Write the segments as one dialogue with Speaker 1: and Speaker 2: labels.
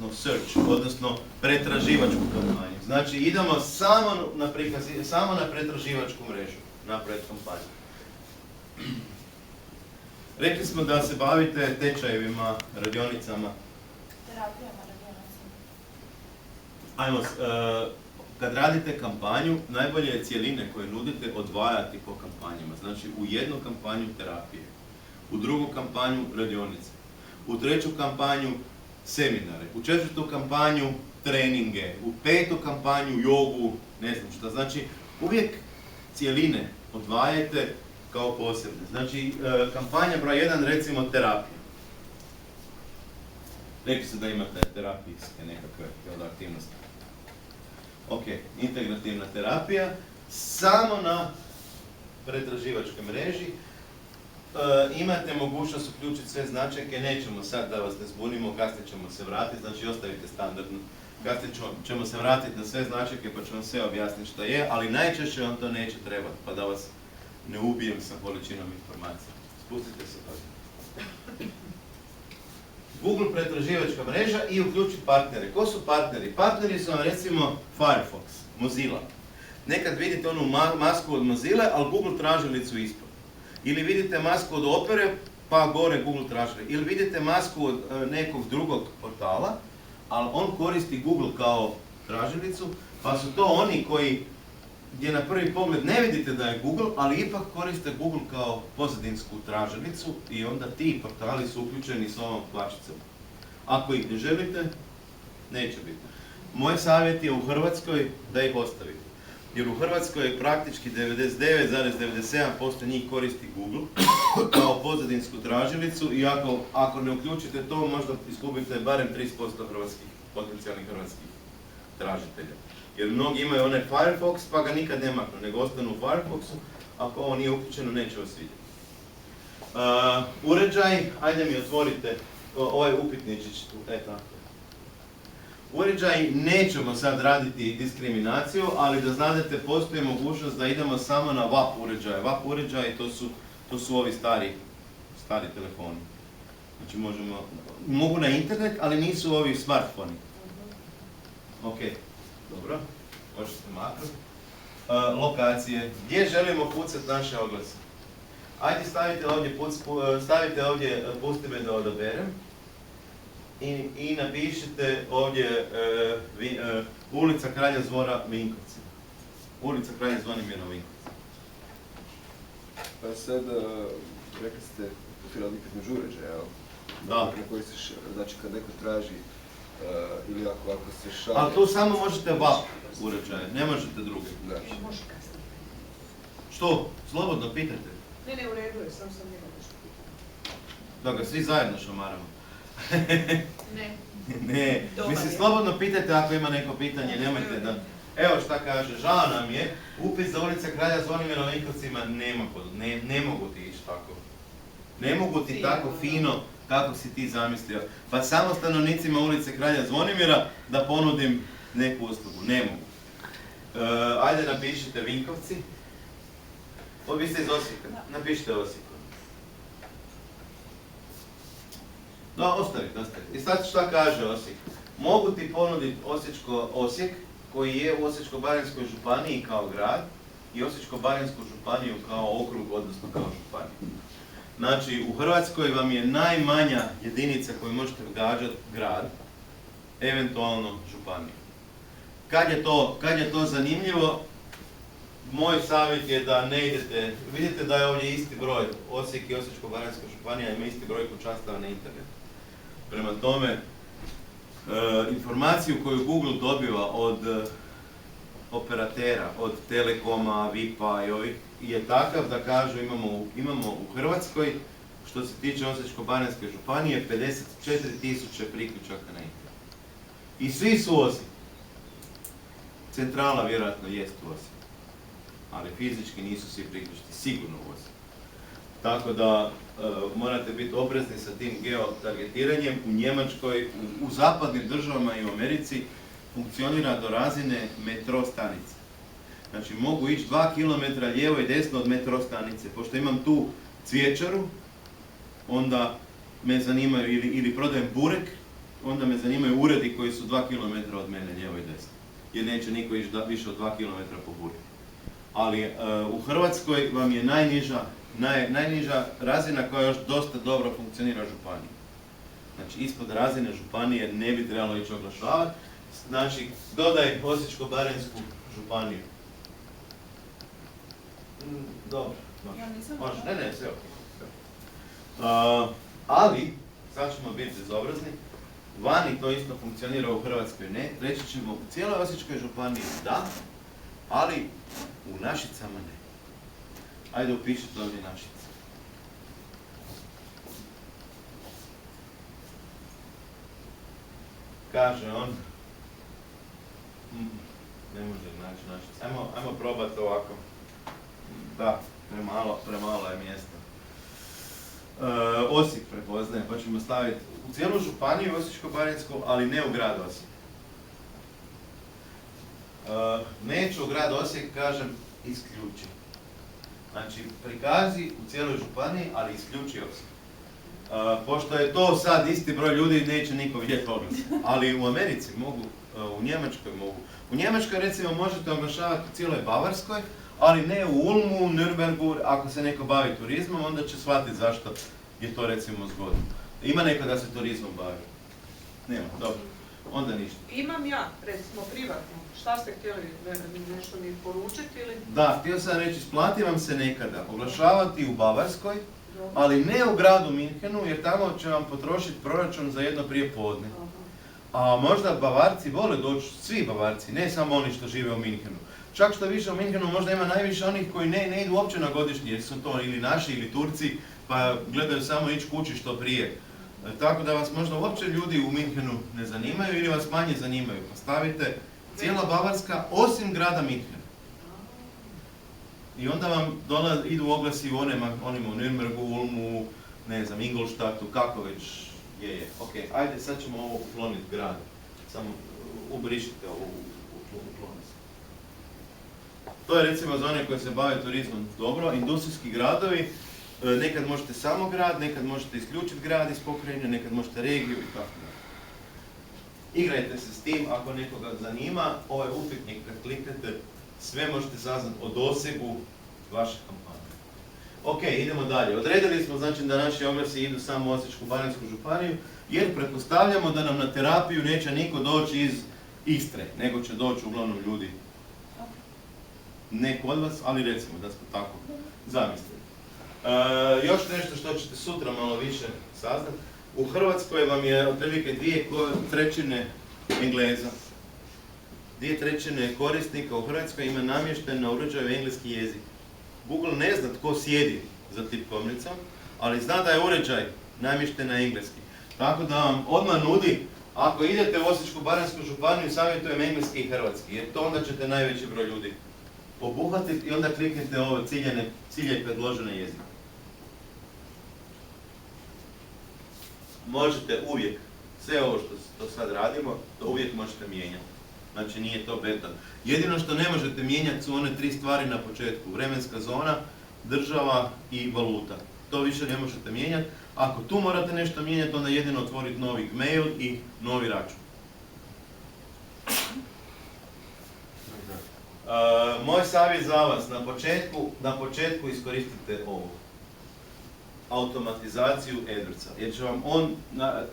Speaker 1: odnosno search, odnosno pretraživačku kampanju. Znači idemo samo na pretraživačku mrežu napraviti kampanju. Rekli smo da se bavite tečajevima, radionicama.
Speaker 2: Terapijama, radionicama.
Speaker 1: Ajmo, kad radite kampanju, najbolje je cjeline koje nudite odvajati po kampanjama. Znači u jednu kampanju terapije, u drugu kampanju radionice, u treću kampanju seminare, u četvrtu kampanju treninge, u petu kampanju jogu, ne znam šta. Znači uvijek cjeline odvajajte kao posebne. Znači kampanja broj 1, recimo terapija. Rekli se da imate terapijske nekakve aktivnosti. Ok, integrativna terapija, samo na pretraživačkoj mreži. Imate mogućnost uključiti sve značajke, nećemo sad da vas ne zbunimo, kasnije ćemo se vratiti, znači ostavite standardno. Kasnije ćemo se vratiti na sve značajke pa ću vam sve objasniti što je, ali najčešće vam to neće trebati, pa da vas ne ubijem sa količinom informacija. Spustite se toga. Google pretraživačka mreža i uključi partnere. Ko su partneri? Partneri su vam recimo Firefox, Mozilla. Nekad vidite onu masku od Mozilla, ali Google tražilicu ispod. Ili vidite masku od Opere, pa gore Google tražilicu. Ili vidite masku od nekog drugog portala, ali on koristi Google kao tražilicu, pa su to oni koji, gdje na prvi pogled ne vidite da je Google, ali ipak koriste Google kao pozadinsku tražilicu i onda ti portali su uključeni s ovom kvačicom. Ako ih ne želite, neće biti. Moj savjet je u Hrvatskoj da ih ostavite. Jer u Hrvatskoj praktički 99,97% njih koristi Google kao pozadinsku tražilicu i ako ne uključite to, možda izgubite barem 30% potencijalnih hrvatskih tražitelja. Jer mnogi imaju onaj Firefox pa ga nikad ne maknu, nego ostanu u Firefoxu, ako ovo nije uključeno neće vas vidjeti. Uređaj, ajde mi otvorite ovaj upitničić tu, tako. Uređaj, nećemo sad raditi diskriminaciju, ali da znate, postoji mogućnost da idemo samo na WAP uređaje. WAP uređaje, to su ovi stari telefoni. Znači mogu na internet, ali nisu ovi smartfoni. Ok, dobro, možete maknuti. Lokacije, gdje želimo pucati naše oglase? Ajde stavite ovdje, pusti me da odaberem. I napišite ovdje ulica Kralja Zvora Vinkovci. Ulica Kralja Zvonimira Vinkovci.
Speaker 3: Pa sad, rekli ste, profilali između uređaja, jel?
Speaker 1: Da.
Speaker 3: Na koji se, znači kad neko traži, ili ako se šalje...
Speaker 1: Ali tu samo možete WAP uređaje, ne možete druge.
Speaker 3: Da.
Speaker 2: Može kasnije.
Speaker 1: Što? Slobodno pitajte.
Speaker 2: Ne, u redu je, sam njega nešto pitao.
Speaker 1: Da ga svi zajedno šamaramo.
Speaker 2: Ne.
Speaker 1: Ne, mislim slobodno pitajte ako ima neko pitanje, nemojte da... Evo šta kaže, žao nam je, upis za ulice Kralja Zvonimira Vinkovcima ne mogu ti ići tako. Ne mogu ti tako fino kako si ti zamislio. Pa samo stanovnicima ulice Kralja Zvonimira da ponudim neku uslugu, ne mogu. Ajde napišite Vinkovci. Vi ste iz Osijeka, napišite Osijek. Da, ostavite. I sad šta kaže Osijek? Mogu ti ponuditi Osijek, koji je u Osječko-baranjskoj županiji kao grad i Osječko-baranjsku županiju kao okrug, odnosno kao županiju. Znači, u Hrvatskoj vam je najmanja jedinica koju možete gađati grad, eventualno županiju. Kad je to zanimljivo, moj savjet je da ne idete, vidite da je ovdje isti broj, Osijek i Osječko-baranjska županija ima isti broj kućanstava na internetu. Prema tome, informaciju koju Google dobiva od operatera, od Telekoma, VIP-a i ovih, je takav da kažu imamo u Hrvatskoj, što se tiče Osječko-baranjske županije, 54.000 priključaka na internet. I svi su Osijek. Centrala vjerojatno jest u Osijeku, ali fizički nisu svi priključiti, sigurno u Osijeku. Tako da morate biti oprezni sa tim geotargetiranjem. U Njemačkoj, u zapadnim državama i u Americi funkcionira do razine metro stanice. Znači mogu ići 2 km lijevo i desno od metro stanice. Pošto imam tu cvjećaru, onda me zanimaju ili prodajem burek, onda me zanimaju uredi koji su 2 km od mene, lijevo i desno. Jer neće niko ići više od 2 km po buri. Ali u Hrvatskoj vam je najniža razina koja još dosta dobro funkcionira županija. Znači, ispod razine županije ne bi trebalo ići oglašavati. Znači, dodaj Osječko-baranjsku županiju. Dobro.
Speaker 2: Ja nisam
Speaker 1: Može, ne, sve ok. Ali, sad ćemo biti bezobrazni, vani to isto funkcionira, u Hrvatskoj ne. Reći ćemo, u cijeloj Osječkoj županiji da, ali u Našicama ne. Ajde upišite ovdje Našice. Kaže on, ne može naći Našice. Ajmo probati ovako. Da, premalo je mjesta. Osijek prepoznaje, pa ćemo staviti u cijelu županiju Osječko-baranjsku, ali ne u grad Osijek. Neću u grad Osijek, kažem, isključi. Znači, prikazi u cijeloj županiji, ali isključi Osijek. Pošto je to sad isti broj ljudi, neće niko vidjeti oglas. Ali u Americi mogu, u Njemačkoj mogu. U Njemačkoj, recimo, možete oglašavati u cijeloj Bavarskoj, ali ne u Ulmu, Nürnbergu. Ako se neko bavi turizmom, onda će shvatiti zašto je to, recimo, zgodno. Ima neko da se turizmom bavi? Nema, dobro. Onda ništa.
Speaker 2: Imam ja, recimo, privatno. Šta ste htjeli, nešto mi poručiti ili?
Speaker 1: Da, htio sam reći, isplati vam se nekada oglašavati u Bavarskoj, ali ne u gradu Minhenu, jer tamo će vam potrošiti proračun za jedno prijepodne. A možda Bavarci vole doći, svi Bavarci, ne samo oni što žive u Minhenu. Čak što više u Minhenu možda ima najviše onih koji ne idu uopće na godišnji, jer su to ili naši ili Turci, pa gledaju samo ići kući što prije. Tako da vas možda uopće ljudi u Minhenu ne zanimaju ili vas manje zanimaju. Pa stavite cijela Bavarska osim grada Minhena. I onda vam idu oglasi u onima u Nürnbergu, Ulmu, ne znam, Ingolstadtu, kako već je. Ok, ajde, sad ćemo ovo ukloniti grad. Samo ubrišite ovo ukloniti. To je recimo za one koji se bave turizmom dobro. Industrijski gradovi, nekad možete samo grad, nekad možete isključiti grad iz pokrajine, nekad možete regiju i tako da. Igrajte se s tim, ako nekoga zanima, ovaj upitnik kad kliknete, sve možete saznati o dosegu vaše kampanje. Ok, idemo dalje. Odredili smo znači da naši oglasi idu samo u Osječko-baranjsku županiju, jer pretpostavljamo da nam na terapiju neće niko doći iz Istre, nego će doći uglavnom ljudi. Ne kod vas, ali recimo da smo tako zamislili. Još nešto što ćete sutra malo više saznati. U Hrvatskoj vam je otprilike 2/3 Engleza. 2/3 korisnika u Hrvatskoj ima namješten na uređaju engleski jezik. Google ne zna tko sjedi za tipkovnicom, ali zna da je uređaj namješten na engleski. Tako da vam odmah nudi, ako idete u Osječko-baranjsku županiju, savjetujem engleski i hrvatski, jer to onda ćete najveći broj ljudi obuhvatiti i onda kliknite ovo ciljaj predložene jezike. Možete uvijek, sve ovo što sad radimo, to uvijek možete mijenjati. Znači nije to beton. Jedino što ne možete mijenjati su one 3 stvari na početku. Vremenska zona, država i valuta. To više ne možete mijenjati. Ako tu morate nešto mijenjati, onda jedino otvoriti novi mail i novi račun. Moj savjet za vas, na početku iskoristite ovo. Automatizaciju AdWordsa, jer će vam on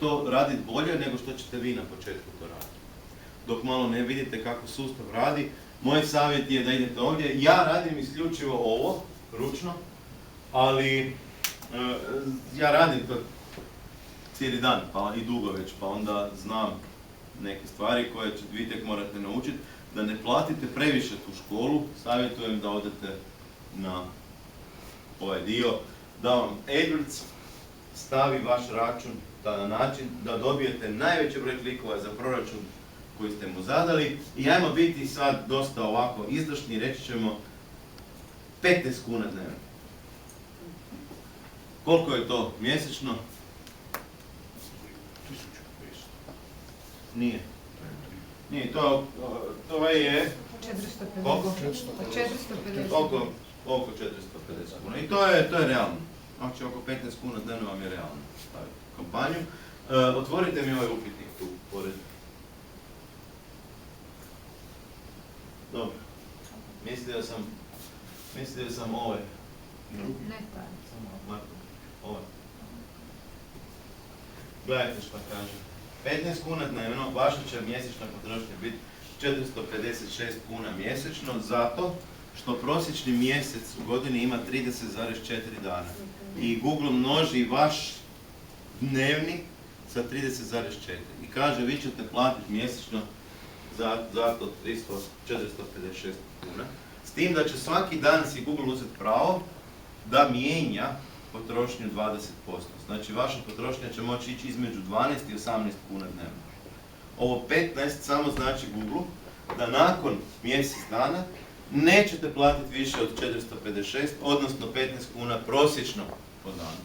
Speaker 1: to raditi bolje nego što ćete vi na početku to raditi. Dok malo ne vidite kako sustav radi, moj savjet je da idete ovdje. Ja radim isključivo ovo, ručno, ali ja radim to cijeli dan, pa i dugo već, pa onda znam neke stvari koje vi tek morate naučiti. Da ne platite previše tu školu, savjetujem da odete na ovaj dio, da vam AdWords stavi vaš račun na način da dobijete najveći broj klikova za proračun koji ste mu zadali. I ajmo biti sad dosta ovako izdašni, reći ćemo 15 kuna dnevno. Koliko je to mjesečno? 1500. Nije. Nije, to je...
Speaker 2: 450.
Speaker 1: Koliko?
Speaker 2: 450.
Speaker 1: Oko 450 kuna. I to je realno. Znači oko 15 kuna dnevno vam je realno staviti kampanju. Otvorite mi ovaj upitnik tu, pored. Dobro. Mislio sam ovaj.
Speaker 2: Ne taj.
Speaker 1: Samo maknu. Ovaj. Gledajte šta kaže. 15 kuna dnevno, vaša će mjesečna potrošnja biti 456 kuna mjesečno, zato što prosječni mjesec u godini ima 30,4 dana. I Google množi vaš dnevni sa 30,4. I kaže, vi ćete platiti mjesečno za to 456 kuna. S tim da će svaki dan si Google uzeti pravo da mijenja potrošnju 20%. Znači, vaša potrošnja će moći ići između 12 i 18 kuna dnevno. Ovo 15 samo znači Google da nakon mjesec dana nećete platiti više od 456, odnosno 15 kuna prosječno po danu.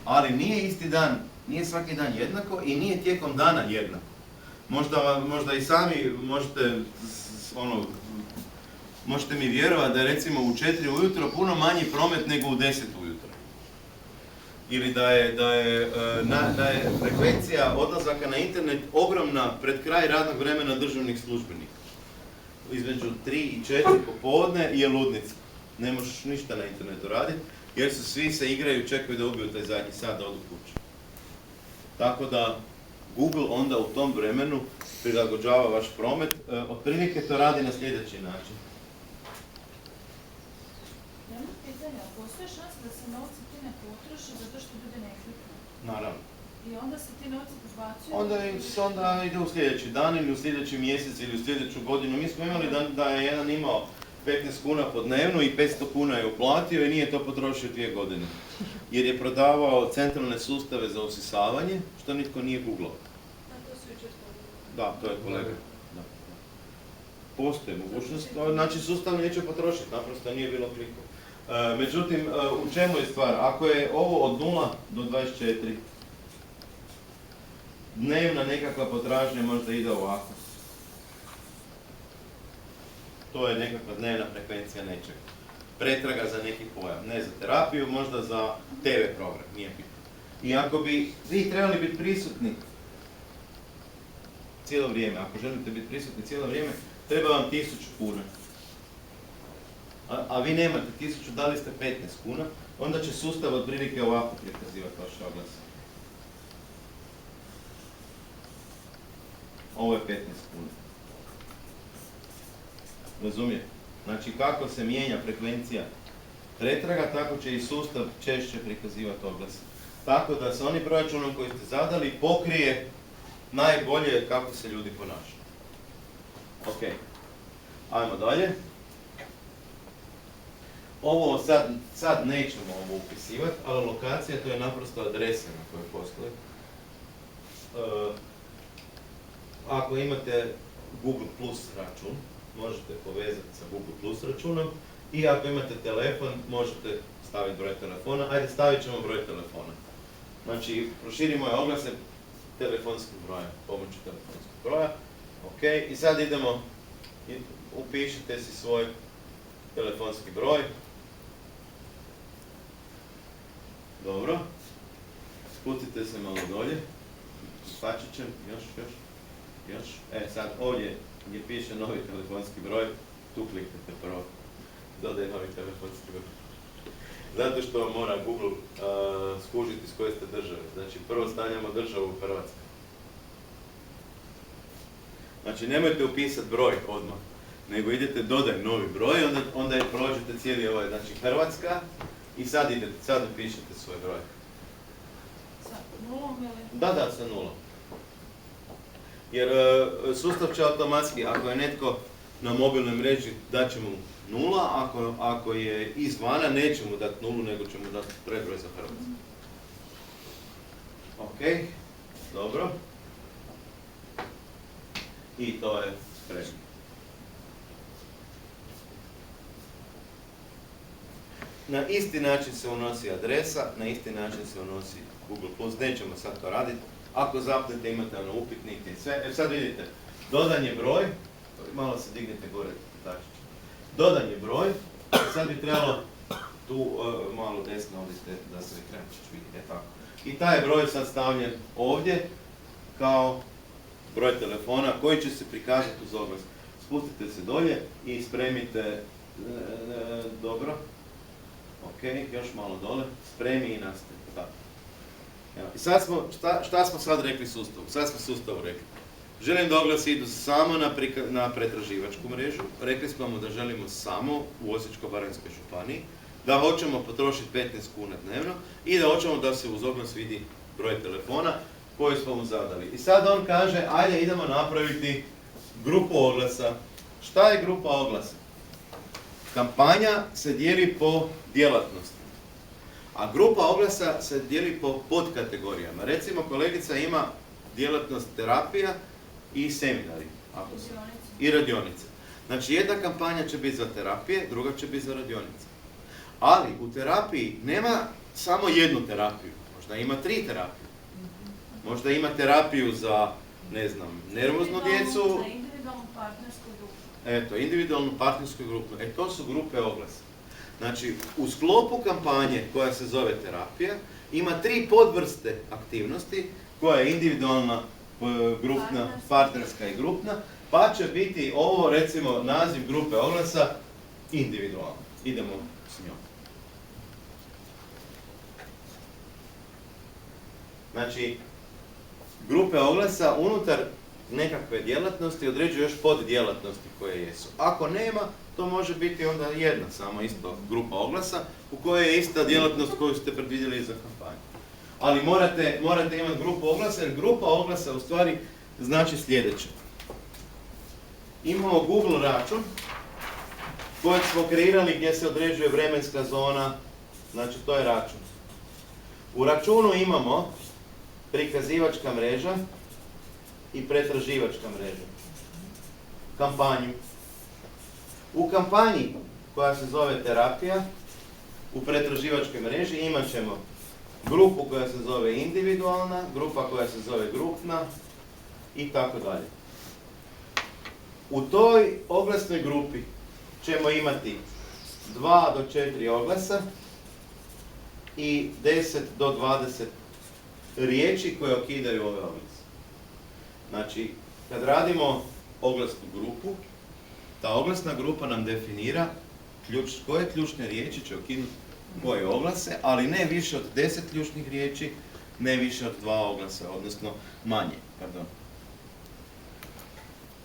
Speaker 1: Ali nije isti dan, nije svaki dan jednako i nije tijekom dana jednako. Možda i sami možete mi vjerovati da je recimo u 4 ujutro puno manji promet nego u 10 ujutro. Ili da je frekvencija odlazaka na internet ogromna pred kraj radnog vremena državnih službenika. Između 3 i 4 popodne je ludnica. Ne možeš ništa na internetu raditi, jer svi se igraju, čekaju da ubiju taj zadnji sat da odu kući. Tako da Google onda u tom vremenu prilagođava vaš promet. Otprilike to radi na sljedeći način.
Speaker 4: Jedno pitanje, postoji šansa da se novci ti ne potroše zato što ljudi ne kliknu?
Speaker 1: Naravno.
Speaker 4: I onda se ti novci izbacuju?
Speaker 1: Onda ide u sljedeći dan ili u sljedeći mjesec ili u sljedeću godinu. Mi smo imali da je jedan imao 15 kuna po dnevnu i 500 kuna je uplatio i nije to potrošio 2 godine. Jer je prodavao centralne sustave za usisavanje, što nitko nije googlao. Da, to je kolega. Da. Postoji mogućnost, znači sustav neće potrošiti, naprosto nije bilo klikova. Međutim, u čemu je stvar? Ako je ovo od 0 do 24, dnevna nekakva potražnja možda ide ovako. To je nekakva dnevna frekvencija nečega. Pretraga za neki pojam, ne za terapiju, možda za TV program, nije bitno. I ako bi vi trebali biti prisutni cijelo vrijeme, ako želite biti prisutni cijelo vrijeme, treba vam 1000 kuna. A vi nemate 1000, dali ste 15 kuna, onda će sustav otprilike ovako prikazivati vaše oglase. Ovo je 15 kuna. Razumijete? Znači kako se mijenja frekvencija pretraga, tako će i sustav češće prikazivati oglase. Tako da s onim proračunom koji ste zadali pokrije najbolje kako se ljudi ponašaju. Ok, ajmo dalje. Ovo sad nećemo ovo upisivati, ali lokacija to je naprosto adresa na kojoj postoji. Ako imate Google Plus račun, možete povezati sa Google Plus računom i ako imate telefon, možete staviti broj telefona. Ajde, stavit ćemo broj telefona. Znači, proširimo je oglase telefonskim brojem, pomoću telefonskog broja. Ok, i sad idemo, upišite si svoj telefonski broj. Dobro. Spustite se malo dolje. Pačićem, još. Sad ovdje gdje piše novi telefonski broj, tu kliknete prvo. Dodaj novi telefonski broj. Zato što mora Google skužiti s koje ste države. Znači prvo stavljamo državu Hrvatska. Znači nemojte upisati broj odmah, nego idete dodaj novi broj, onda prođete cijeli ovaj, znači Hrvatska i sad upišete svoj broj.
Speaker 4: Sa nulom ili?
Speaker 1: Da, sa nulom. Jer sustav će automatski, ako je netko na mobilnoj mreži, daće mu 0, ako je izvana, neće mu dati 0, nego će mu dati prebroj za Hrvatsku. Ok, dobro. I to je spremno. Na isti način se unosi adresa, na isti način se unosi Google+, nećemo sad to raditi. Ako zapnete, imate ono upitnike i sve. Sad vidite, dodan je broj, malo se dignete gore, tačić. Dodan je broj, sad bi trebalo tu malo desno ovdje da se ekrančić vidi, tako. I taj broj sad stavljen ovdje kao broj telefona koji će se prikazati uz oglas. Spustite se dolje i spremite, dobro, ok, još malo dole, spremi i nastavi. Tako. Evo. I sad smo, šta smo sad rekli sustavu? Sad smo sustavu rekli. Želim da oglasi idu samo na pretraživačku mrežu. Rekli smo mu da želimo samo u Osječko-baranjskoj županiji, da hoćemo potrošiti 15 kuna dnevno i da hoćemo da se uz oglas vidi broj telefona koji smo mu zadali. I sad on kaže, ajde idemo napraviti grupu oglasa. Šta je grupa oglasa? Kampanja se dijeli po djelatnosti, a grupa oglasa se dijeli po podkategorijama. Recimo, kolegica ima djelatnost terapija i seminari, i radionice. Znači, jedna kampanja će biti za terapije, druga će biti za radionice. Ali u terapiji nema samo jednu terapiju, možda ima 3 terapije. Možda ima terapiju za, ne znam, nervoznu djecu.
Speaker 4: Individualnu partnersku grupu.
Speaker 1: Eto, individualnu partnersku grupu. To su grupe oglasa. Znači, u sklopu kampanje koja se zove terapija, ima 3 podvrste aktivnosti, koja je individualna, grupna, partnerska i grupna, pa će biti ovo, recimo, naziv grupe oglasa individualna. Idemo s njom. Znači, grupe oglasa unutar nekakve djelatnosti određuju još poddjelatnosti koje jesu. Ako nema, to može biti onda jedna samo isto grupa oglasa u kojoj je ista djelatnost koju ste predvidjeli za kampanju. Ali morate imati grupu oglasa, jer grupa oglasa u stvari znači sljedeće. Imamo Google račun kojeg smo kreirali gdje se određuje vremenska zona, znači to je račun. U računu imamo prikazivačka mreža i pretraživačka mreža. Kampanju. U kampanji koja se zove terapija, u pretraživačkoj mreži imat ćemo grupu koja se zove individualna, grupa koja se zove grupna i tako dalje. U toj oglasnoj grupi ćemo imati 2 do 4 oglasa i 10 do 20 riječi koje okidaju ove oglase. Znači, kad radimo oglasnu grupu, ta oglasna grupa nam definira koje ključne riječi će okinuti koje oglase, ali ne više od 10 ključnih riječi, ne više od 2 oglasa, odnosno manje, pardon.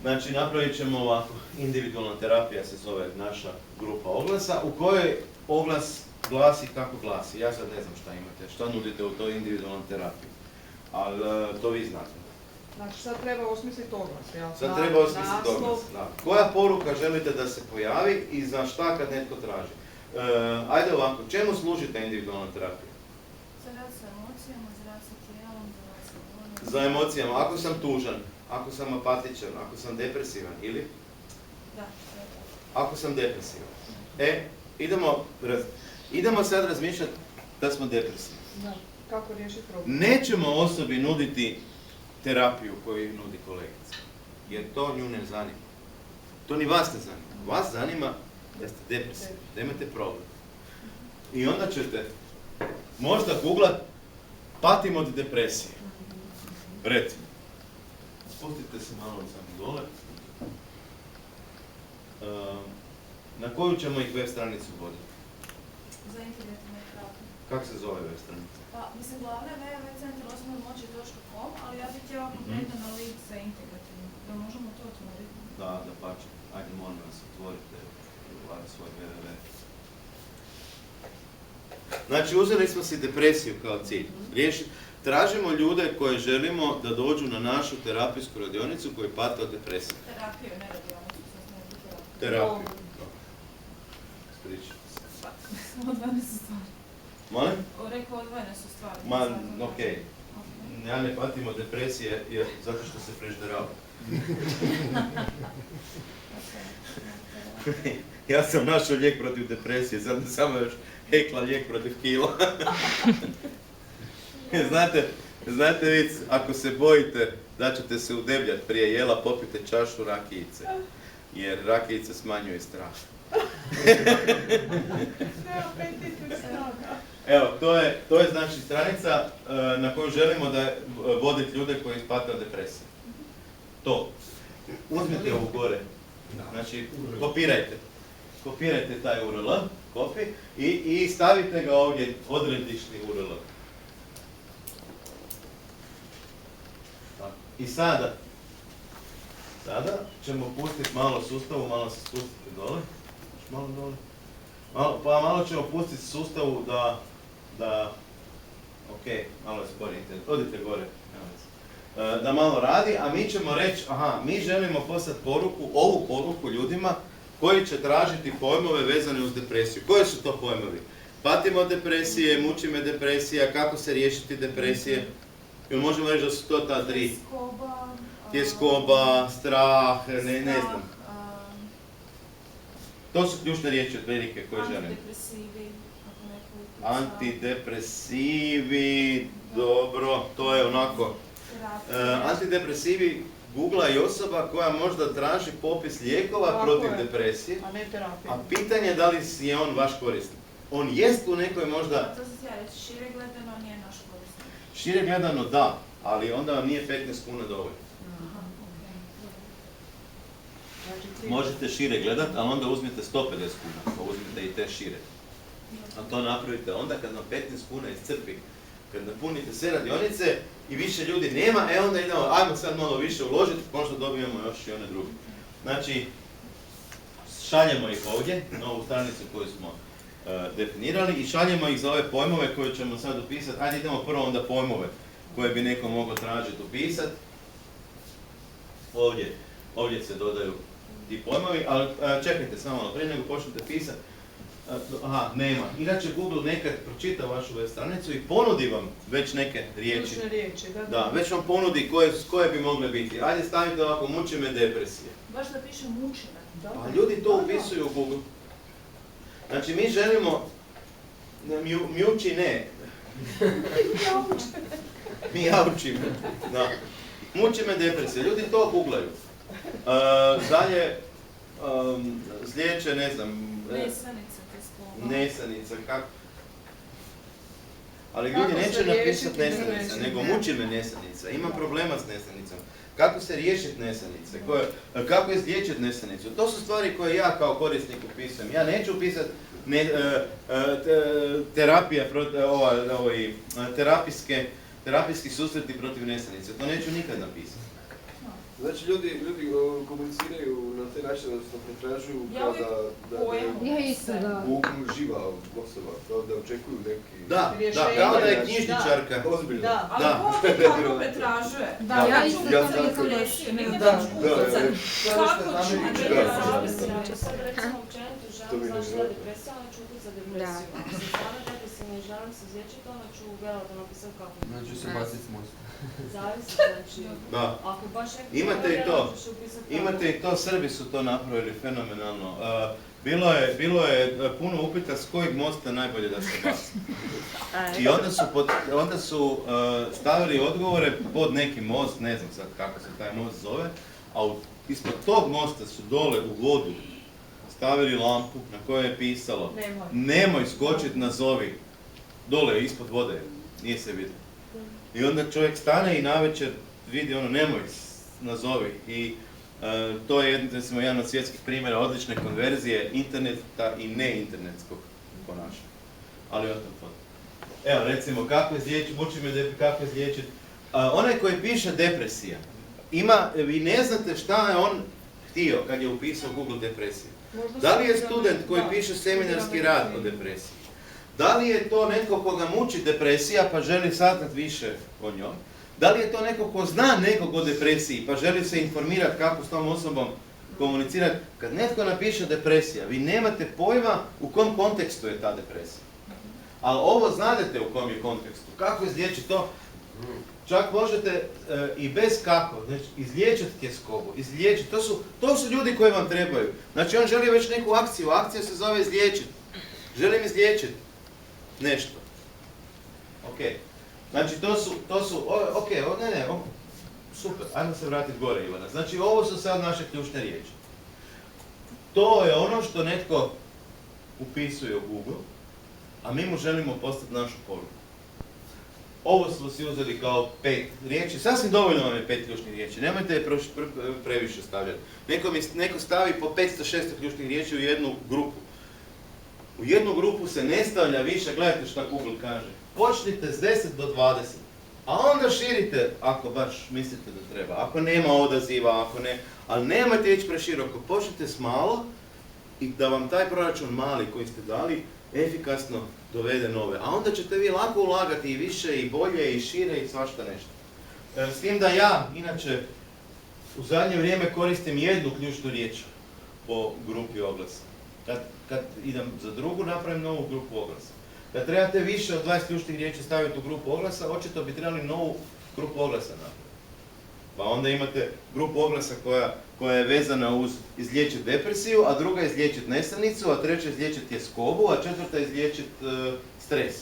Speaker 1: Znači, napravit ćemo ovako, individualna terapija se zove naša grupa oglasa, u kojoj oglas glasi kako glasi. Ja sad ne znam šta imate, šta nudite u toj individualnoj terapiji, ali to vi znate.
Speaker 2: Znači, sad treba osmisliti oglas, jel?
Speaker 1: Sad treba osmisliti oglas, da. Koja poruka želite da se pojavi i za šta kad netko traži? Ajde ovako, čemu služi ta individualna terapija?
Speaker 4: Za rad sa emocijama, za rad sa tijelom, za rad sa voljom.
Speaker 1: Za emocijama, ako sam tužan, ako sam apatičan, ako sam depresivan, ili?
Speaker 4: Da,
Speaker 1: ako sam depresivan. Idemo sad razmišljati da smo depresivni.
Speaker 2: Da, kako riješiti problem?
Speaker 1: Nećemo osobi nuditi terapiju koju nudi kolegica, jer to nju ne zanima. To ni vas ne zanima. Vas zanima da ste depresivni, da imate problem. I onda ćete možda googlat patim od depresije. Recimo. Spustite se malo samo dole. Na koju ćemo ih web stranicu voditi?
Speaker 4: Za integrativne terapije.
Speaker 1: Kako se zove web stranica?
Speaker 4: Pa, mislim, glavna je www.centrosnovmoći.com, ali ja bih htjela konkretno na link za integrativnu. Da možemo to otvoriti?
Speaker 1: Da pače. Ajde, molim vas, otvorite svoj www. Znači, uzeli smo si depresiju kao cilj. Tražimo ljude koje želimo da dođu na našu terapijsku radionicu koji pate od depresije.
Speaker 4: Terapiju, ne radionicu, sad smo nekako
Speaker 1: terapiju. Spričam se.
Speaker 4: Odvojene su stvari.
Speaker 1: Molim?
Speaker 4: Rekao, odvojene su stvari.
Speaker 1: Okej. Ja ne patim od depresije zato što se prežderavam. Ja sam našao lijek protiv depresije, sad samo još hekla lijek protiv kila. Znate vi, ako se bojite da ćete se udebljati prije jela, popite čašu rakijice. Jer rakijice smanjuje strah. Evo, to je znači stranica na koju želimo da voditi ljude koji pate od depresije. To. Uzmite ovu gore. Znači, kopirajte taj URL, copy, i stavite ga ovdje, odredišni URL. I sada ćemo pustiti malo sustavu, malo se spustite dole. Malo dole. Malo ćemo pustiti sustavu ok, malo je spori internet, odite gore, da malo radi, a mi ćemo reći, mi želimo poslati ovu poruku ljudima koji će tražiti pojmove vezane uz depresiju. Koje su to pojmovi? Patimo od depresije, muči me depresija, kako se riješiti depresije? Ili možemo reći da su to ta tri? Tjeskoba, strah, ne znam. To su ključne riječi od velike koje želimo. Antidepresivi, dobro, to je onako. Antidepresivi googla i osoba koja možda traži popis lijekova protiv depresije.
Speaker 2: A ne terapija.
Speaker 1: A pitanje je da li je on vaš korisnik. On jest u nekoj možda...
Speaker 4: To se ja reći, šire gledano nije naš korisnik.
Speaker 1: Šire gledano da, ali onda vam nije 15 kuna dovoljno. Možete šire gledat, ali onda uzmite 150 kuna, pa uzmite i te šire. A to napravite onda kad vam 15 kuna iscrpi, kad napunite sve radionice i više ljudi nema, onda idemo, ajmo sad malo više uložiti, možda dobijemo još i one druge. Znači, šaljemo ih ovdje, na ovu stranicu koju smo definirali, i šaljemo ih za ove pojmove koje ćemo sad upisati. Ajde idemo prvo onda pojmove koje bi neko mogao tražiti upisati. Ovdje se dodaju ti pojmovi, ali čekajte samo malo prije nego počnete pisati. Nema. Inače Google nekad pročita vašu web stranicu i ponudi vam već neke riječi. Da, već vam ponudi koje bi mogle biti. Ajde stavite ovako, muči me depresije.
Speaker 4: Baš da piše muči me.
Speaker 1: Pa ljudi to upisuju u Google. Znači mi želimo, mjuči ne. Mi jaučimo. Da. Muči me depresija. Ljudi to googlaju. Dalje, zliječe, ne znam. Nesanica, kako? Ali ljudi neće napisati nesanica, nego muči me nesanica. Imam problema s nesanicom. Kako se riješiti nesanice? Kako izliječiti nesanicu? To su stvari koje ja kao korisnik upisujem. Ja neću upisati terapijski susreti protiv nesanice. To neću nikad napisati.
Speaker 3: Znači ljudi komuniciraju na taj način, odnosno pretražuju kao da živa osoba, kao da očekuju neki...
Speaker 1: Da, kao da je knjižničarka.
Speaker 3: Ozbiljno.
Speaker 4: Ali ko te kako pretražuje? Ja isto tako reći, nigdje neću kucati. Kako ću pretražiti?
Speaker 5: Sad recimo općenito želim znaš da depresija, onda ću ukucati depresiju. Ako se stvarno depresivno i želim se izliječiti, onda ću vjerojatno napisati kako.
Speaker 3: Znači se baciti s mosta.
Speaker 5: Zavisi, znači, ako baš neko
Speaker 1: Imate i to, Srbi su to napravili fenomenalno. Bilo je puno upita s kojeg mosta najbolje da se baci. I onda su stavili odgovore pod neki most, ne znam sad kako se taj most zove, a ispod tog mosta su dole u vodu stavili lampu na kojoj je pisalo nemoj skočiti na zovi. Dole, ispod vode, nije se vidio. I onda čovjek stane i navečer vidi nemoj nazovi. I to je jedan od svjetskih primjera odlične konverzije interneta i neinternetskog ponašanja. Ali o tom potom. Evo recimo, kako izliječiti, muči me kako izliječiti. Onaj koji piše depresija, vi ne znate šta je on htio kad je upisao Google depresija. Da li je student koji piše seminarski rad o depresiji? Da li je to netko koga muči depresija pa želi saznat više o njoj? Da li je to neko ko zna nekog o depresiji pa želi se informirati kako s tom osobom komunicirati? Kad netko napiše depresija, vi nemate pojma u kom kontekstu je ta depresija. Ali ovo znadete u kom je kontekstu. Kako izliječiti to? Čak možete i bez kako, znači izliječiti tjeskobu, izliječiti. To su ljudi koji vam trebaju. Znači on želi već neku akciju, akcija se zove izliječiti. Želim izliječiti nešto. Ok. Znači super, ajmo se vratiti gore, Ivana. Znači ovo su sad naše ključne riječi. To je ono što netko upisuje u Google a mi mu želimo poslati našu poruku. Ovo smo si uzeli kao 5 riječi, sasvim dovoljno vam je 5 ključnih riječi, nemojte je previše stavljati. Neko stavi po 500-600 ključnih riječi u jednu grupu. U jednu grupu se ne stavlja više, gledajte šta Google kaže. Počnite s 10 do 20, a onda širite ako baš mislite da treba. Ako nema odaziva, ako ne, ali nemojte ići preširoko. Počnite s malo i da vam taj proračun mali koji ste dali efikasno dovede nove. A onda ćete vi lako ulagati i više, i bolje, i šire, i svašta nešto. S tim da ja, inače, u zadnje vrijeme koristim jednu ključnu riječ po grupi oglasa. Kad idem za drugu, napravim novu grupu oglasa. Kad trebate više od 20 ključnih riječi staviti u grupu oglasa, očito bi trebali novu grupu oglasa napraviti. Pa onda imate grupu oglasa koja je vezana uz izliječiti depresiju, a druga izliječiti nesanicu, a treća izliječiti tjeskobu, a četvrta izliječiti stres.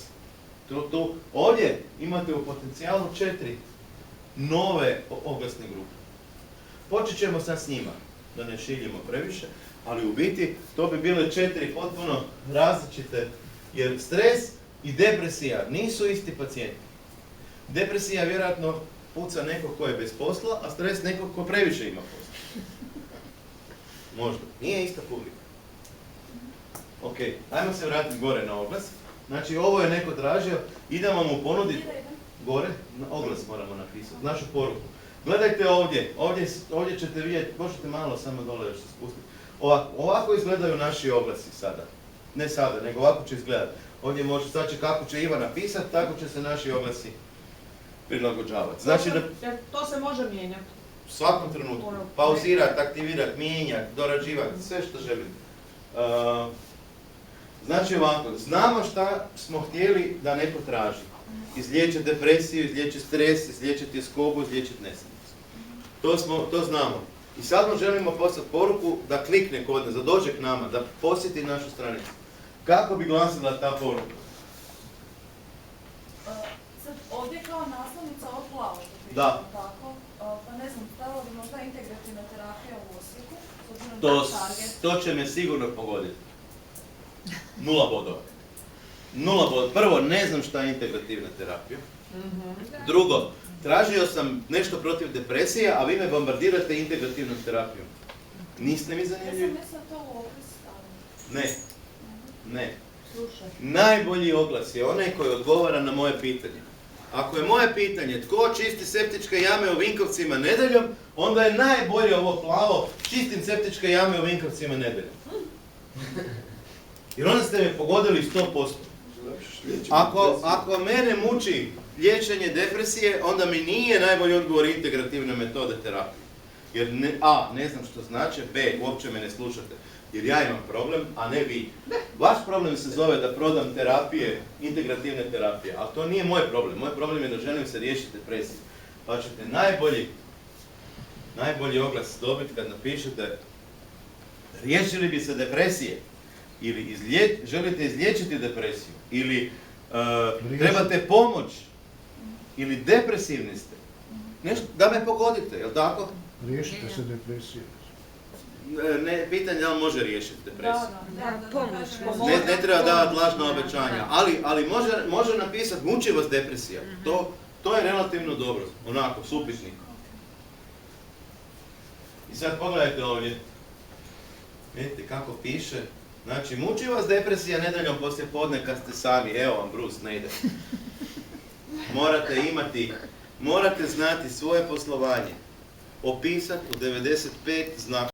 Speaker 1: Ovdje imate u potencijalu 4 nove oglasne grupe. Počet ćemo sad s njima, da ne šiljimo previše, ali u biti to bi bile 4 potpuno različite, jer stres i depresija nisu isti pacijenti. Depresija vjerojatno puca neko ko je bez posla, a stres neko ko previše ima posla. Možda. Nije ista publika. Ok, ajmo se vratiti gore na oglas. Znači ovo je neko tražio, idemo mu ponuditi gore, na oglas moramo napisati, našu poruku. Gledajte ovdje ćete vidjeti, možete malo samo dole još se spustiti. Ovako izgledaju naši oglasi sada. Ne sada, nego ovako će izgledati. Ovdje može, sad će kako će Iva napisati, tako će se naši oglasi prilagođavati. Znači
Speaker 2: to se može mijenjati.
Speaker 1: U svakom trenutku. Pauzirati, aktivirati, mijenjati, dorađivati, sve što želite. Znači ovako, znamo šta smo htjeli da neko traži. Izliječiti depresiju, izliječiti stres, izliječiti tjeskobu, izliječiti nesanicu. To znamo. I sad mu želimo poslati poruku da klikne kod nas, da dođe k nama, da posjeti našu stranicu. Kako bi glasila ta poruka?
Speaker 4: Sad ovdje kao naslovnica od plavo.
Speaker 1: Da.
Speaker 4: Tako, pa ne znam, stavila bi možda integrativna terapija u Osijeku.
Speaker 1: To će me sigurno pogoditi. 0 bodova. 0 bodova. Prvo, ne znam šta je integrativna terapija. Drugo, tražio sam nešto protiv depresije, a vi me bombardirate integrativnom terapijom. Niste mi zanimljivi?
Speaker 4: Ja sam mislila to u opis stavila.
Speaker 1: Ne. Najbolji oglas je onaj koji odgovara na moje pitanje. Ako je moje pitanje tko čisti septičke jame u Vinkovcima nedeljom, onda je najbolje ovo plavo čistim septičke jame u Vinkovcima nedeljom. Jer onda ste me pogodili 100%. Ako mene muči liječenje depresije, onda mi nije najbolji odgovor integrativne metode terapije. Jer ne znam što znači, B, uopće me ne slušate. Jer ja imam problem, a ne vi. Vaš problem se zove da prodam terapije, integrativne terapije, ali to nije moj problem. Moj problem je da želim se riješiti depresiju. Pa ćete najbolji oglas dobiti kad napišete riješili bi se depresije, ili želite izliječiti depresiju, ili trebate pomoć, ili depresivni ste. Nešto, da me pogodite, jel' tako?
Speaker 6: Riješite se depresije.
Speaker 1: Pitanje da li može riješiti depresiju.
Speaker 4: Da,
Speaker 1: ne treba davati lažna obećanja, ali može napisati muči vas depresija. To je relativno dobro, onako, s upitnikom. I sad pogledajte ovdje. Vidite kako piše. Znači, muči vas depresija nedeljom poslije podne kad ste sami. Evo vam, Bruce, ne ide. Morate znati svoje poslovanje. Opisati u 95 znaka.